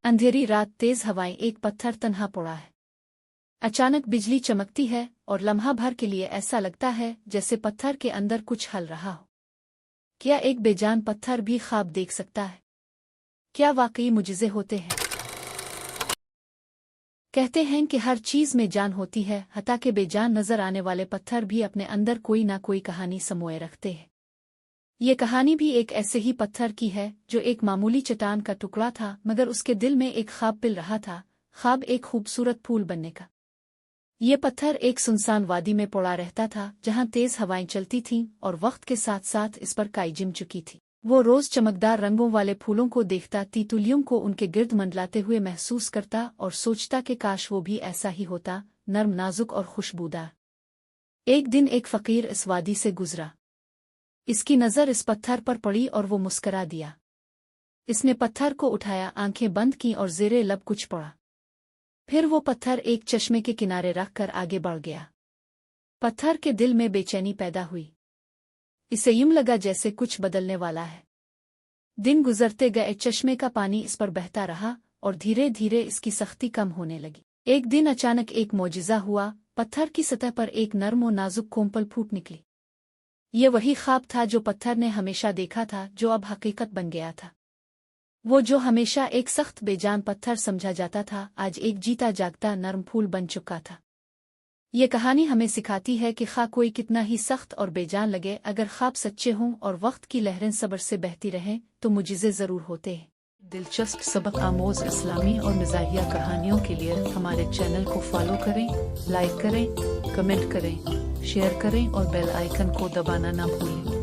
अंधेरी रात, तेज हवाएं, एक पत्थर तन्हा पड़ा है। अचानक बिजली चमकती है और लम्हा भर के लिए ऐसा लगता है जैसे पत्थर के अंदर कुछ हल रहा हो। क्या एक बेजान पत्थर भी ख्वाब देख सकता है? क्या वाकई मुजिज़े होते हैं? कहते हैं कि हर चीज में जान होती है, हत्ता के बेजान नजर आने वाले पत्थर भी अपने अंदर कोई ना कोई कहानी समोए रखते हैं। ये कहानी भी एक ऐसे ही पत्थर की है जो एक मामूली चट्टान का टुकड़ा था, मगर उसके दिल में एक ख्वाब पिल रहा था, ख्वाब एक खूबसूरत फूल बनने का। ये पत्थर एक सुनसान वादी में पड़ा रहता था, जहां तेज हवाएं चलती थीं और वक्त के साथ साथ इस पर काई जम चुकी थी। वो रोज चमकदार रंगों वाले फूलों को देखता, तितलियों को उनके गिर्द मंडलाते हुए महसूस करता और सोचता कि काश वो भी ऐसा ही होता, नर्म, नाजुक और खुशबूदार। एक दिन एक फकीर इस वादी से गुजरा। इसकी नज़र इस पत्थर पर पड़ी और वो मुस्करा दिया। इसने पत्थर को उठाया, आंखें बंद की और ज़ेरे लब कुछ पड़ा। फिर वो पत्थर एक चश्मे के किनारे रखकर आगे बढ़ गया। पत्थर के दिल में बेचैनी पैदा हुई। इसे यूं लगा जैसे कुछ बदलने वाला है। दिन गुजरते गए, चश्मे का पानी इस पर बहता रहा और धीरे धीरे इसकी सख्ती कम होने लगी। एक दिन अचानक एक मौजिज़ा हुआ, पत्थर की सतह पर एक नर्म और नाजुक कोमल फूट निकली। ये वही ख्वाब था जो पत्थर ने हमेशा देखा था, जो अब हकीकत बन गया था। वो जो हमेशा एक सख्त बेजान पत्थर समझा जाता था, आज एक जीता जागता नर्म फूल बन चुका था। ये कहानी हमें सिखाती है कि खा कोई कितना ही सख्त और बेजान लगे, अगर ख्वाब सच्चे हों और वक्त की लहरें सब्र से बहती रहें तो मुजिज़े ज़रूर होते हैं। दिलचस्प सबक आमोज इस्लामी और मिज़ाहिया कहानियों के लिए हमारे चैनल को फॉलो करें, लाइक करें, कमेंट करें, शेयर करें और बेल आइकन को दबाना ना भूलें।